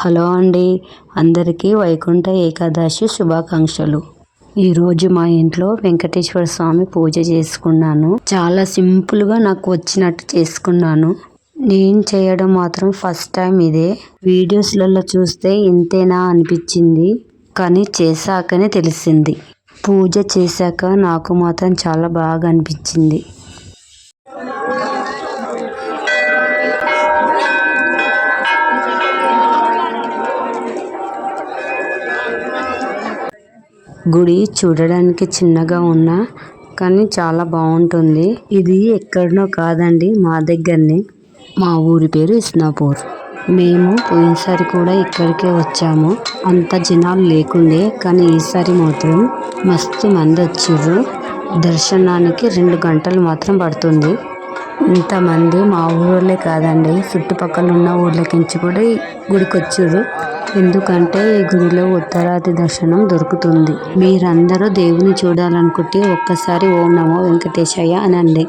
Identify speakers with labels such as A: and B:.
A: Hello అండి, అందరికీ వైకుంఠ ఏకాదశి శుభాకాంక్షలు. ఈరోజు మా ఇంట్లో వెంకటేశ్వర స్వామి పూజ చేసుకున్నాను. చాలా సింపుల్గా నాకు వచ్చినట్టు చేసుకున్నాను. నేను చేయడం మాత్రం ఫస్ట్ టైం ఇదే. వీడియోస్లలో చూస్తే ఇంతేనా అనిపించింది, కానీ చేశాకనే తెలిసింది. పూజ చేశాక నాకు మాత్రం చాలా బాగా అనిపించింది. గుడి చూడడానికి చిన్నగా ఉన్నా కానీ చాలా బాగుంటుంది. ఇది ఎక్కడనో కాదండి, మా దగ్గరనే. మా ఊరి పేరు ఇస్నాపూర్. మేము పోయినసారి కూడా ఇక్కడికే వచ్చాము. అంత జనాలు లేకుండే, కానీ ఈసారి మాత్రం మస్తు మంది వచ్చిర్రు. దర్శనానికి 2 గంటలు మాత్రం పడుతుంది. ఇంతమంది మా ఊళ్ళే కాదండి, చుట్టుపక్కల ఉన్న ఊళ్ళకించి కూడా ఈ గుడికి వచ్చిర్రు. ఎందుకంటే ఈ గుడిలో ఉత్తరాది దర్శనం దొరుకుతుంది. మీరందరూ దేవుని చూడాలనుకుంటే ఒక్కసారి ఓం నమో వెంకటేశయ్య అనండి.